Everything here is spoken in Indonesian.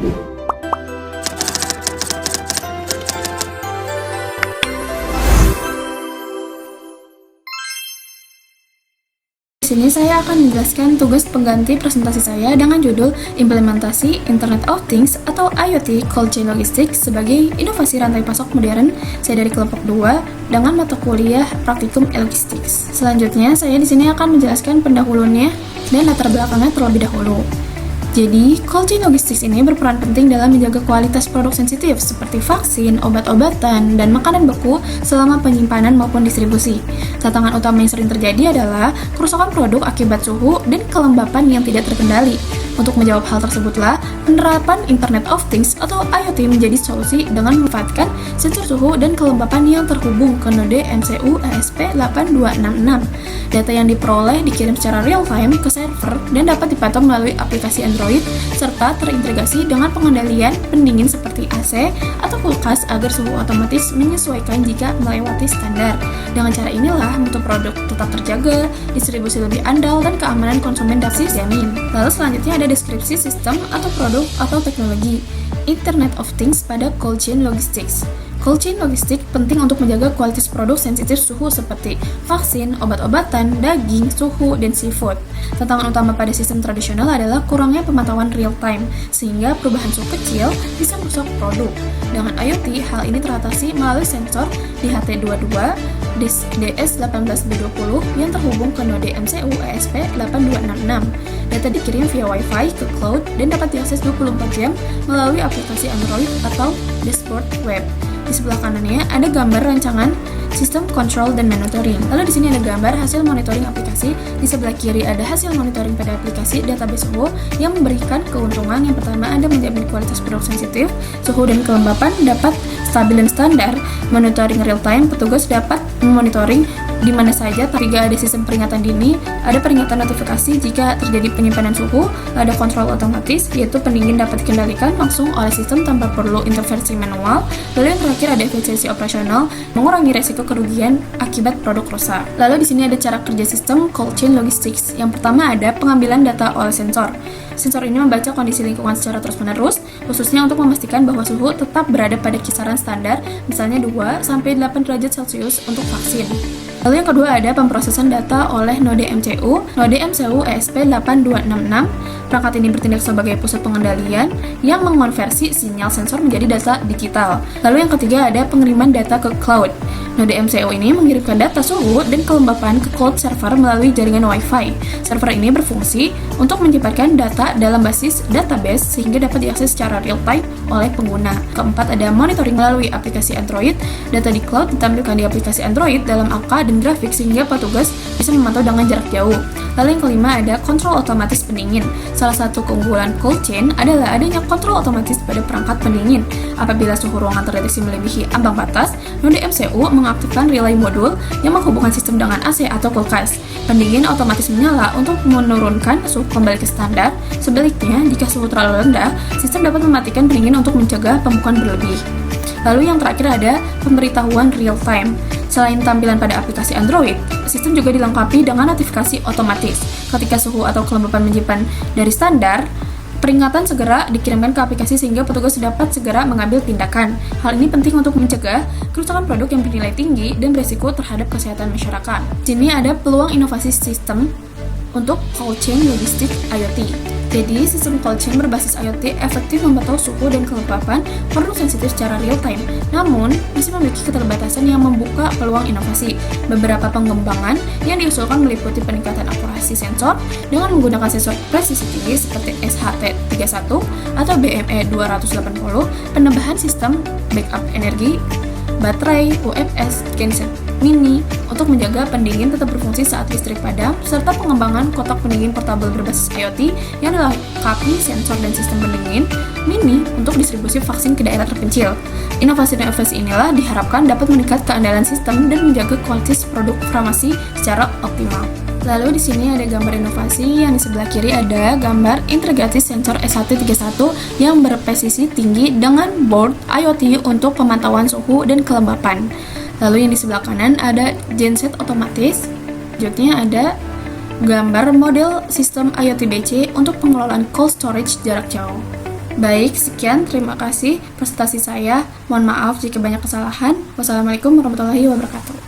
Di sini saya akan menjelaskan tugas pengganti presentasi saya dengan judul Implementasi Internet of Things atau IoT Cold Chain Logistics sebagai inovasi rantai pasok modern. Saya dari kelompok 2 dengan mata kuliah Praktikum Logistics. Selanjutnya, saya di sini akan menjelaskan pendahulunya dan latar belakangnya terlebih dahulu. Jadi, cold chain logistics ini berperan penting dalam menjaga kualitas produk sensitif seperti vaksin, obat-obatan, dan makanan beku selama penyimpanan maupun distribusi. Tantangan utama yang sering terjadi adalah kerusakan produk akibat suhu dan kelembapan yang tidak terkendali. Untuk menjawab hal tersebutlah, penerapan Internet of Things atau IoT menjadi solusi dengan memanfaatkan sensor suhu dan kelembapan yang terhubung ke node MCU ESP8266. Data yang diperoleh dikirim secara real-time ke server dan dapat dipantau melalui aplikasi Android serta terintegrasi dengan pengendalian pendingin seperti AC atau kulkas agar suhu otomatis menyesuaikan jika melewati standar. Dengan cara inilah mutu produk tetap terjaga, distribusi lebih andal, dan keamanan konsumen dapat dijamin. Lalu selanjutnya ada deskripsi sistem atau produk atau teknologi Internet of Things pada cold chain logistics. Cold chain logistics penting untuk menjaga kualitas produk sensitif suhu seperti vaksin, obat-obatan, daging, suhu, dan seafood. Tantangan utama pada sistem tradisional adalah kurangnya pemantauan real-time, sehingga perubahan suhu kecil bisa merusak produk. Dengan IoT, hal ini teratasi melalui sensor DHT22, DS18B20 yang terhubung ke node MCU ESP8266. Data dikirim via Wi-Fi ke cloud dan dapat diakses 24 jam melalui aplikasi Android atau dashboard web. Di sebelah kanannya ada gambar rancangan sistem control dan monitoring. Lalu di sini ada gambar hasil monitoring aplikasi. Di sebelah kiri ada hasil monitoring pada aplikasi database suhu yang memberikan keuntungan. Yang pertama, Anda menjamin kualitas produk sensitif, suhu dan kelembapan dapat stabil dan standar. Monitoring real time, petugas dapat memonitoring di mana saja. Jika ada sistem peringatan dini, ada peringatan notifikasi jika terjadi penyimpanan suhu. Ada kontrol otomatis, yaitu pendingin dapat dikendalikan langsung oleh sistem tanpa perlu intervensi manual. Lalu yang terakhir ada efisiensi operasional, mengurangi resiko kerugian akibat produk rusak. Lalu di sini ada cara kerja sistem cold chain logistics. Yang pertama ada pengambilan data oleh sensor. Sensor ini membaca kondisi lingkungan secara terus-menerus, khususnya untuk memastikan bahwa suhu tetap berada pada kisaran standar, misalnya 2-8 derajat Celcius untuk vaksin. Lalu yang kedua ada pemrosesan data oleh node MCU ESP8266. Perangkat ini bertindak sebagai pusat pengendalian yang mengonversi sinyal sensor menjadi data digital. Lalu yang ketiga ada pengiriman data ke cloud. Node MCU ini mengirimkan data suhu dan kelembapan ke cloud server melalui jaringan Wi-Fi. Server ini berfungsi untuk menyimpan data dalam basis database sehingga dapat diakses secara real-time oleh pengguna. Keempat ada monitoring melalui aplikasi Android. Data di cloud ditampilkan di aplikasi Android dalam angka dan grafik sehingga petugas bisa memantau dengan jarak jauh. Lalu yang kelima ada kontrol otomatis pendingin. Salah satu keunggulan cold chain adalah adanya kontrol otomatis pada perangkat pendingin. Apabila suhu ruangan terdeteksi melebihi ambang batas, node MCU mengaktifkan relay modul yang menghubungkan sistem dengan AC atau kulkas. Pendingin otomatis menyala untuk menurunkan suhu kembali ke standar. Sebaliknya, jika suhu terlalu rendah, sistem dapat mematikan pendingin untuk mencegah pembukaan berlebih. Lalu yang terakhir ada pemberitahuan real time. Selain tampilan pada aplikasi Android, sistem juga dilengkapi dengan notifikasi otomatis. Ketika suhu atau kelembapan menyimpan dari standar, peringatan segera dikirimkan ke aplikasi sehingga petugas dapat segera mengambil tindakan. Hal ini penting untuk mencegah kerusakan produk yang bernilai tinggi dan berisiko terhadap kesehatan masyarakat. Di sini ada peluang inovasi sistem untuk cold chain logistik IoT. Jadi, sistem cold chain berbasis IoT efektif memantau suhu dan kelembapan produk sensitif secara real time. Namun, masih memiliki keterbatasan yang membuka peluang inovasi. Beberapa pengembangan yang diusulkan meliputi peningkatan akurasi sensor dengan menggunakan sensor presisi tinggi seperti SHT31 atau BME280, penambahan sistem backup energi, baterai, UFS, genset mini untuk menjaga pendingin tetap berfungsi saat listrik padam, serta pengembangan kotak pendingin portable berbasis IoT yang dilengkapi sensor dan sistem pendingin mini untuk distribusi vaksin ke daerah terpencil. Inovasi-inovasi inilah diharapkan dapat meningkatkan keandalan sistem dan menjaga kualitas produk farmasi secara optimal. Lalu di sini ada gambar inovasi, yang di sebelah kiri ada gambar integrasi sensor SHT31 yang berpresisi tinggi dengan board IoT untuk pemantauan suhu dan kelembapan. Lalu yang di sebelah kanan ada genset otomatis. Selanjutnya ada gambar model sistem IoT BC untuk pengelolaan cold storage jarak jauh. Baik, sekian. Terima kasih presentasi saya. Mohon maaf jika banyak kesalahan. Wassalamualaikum warahmatullahi wabarakatuh.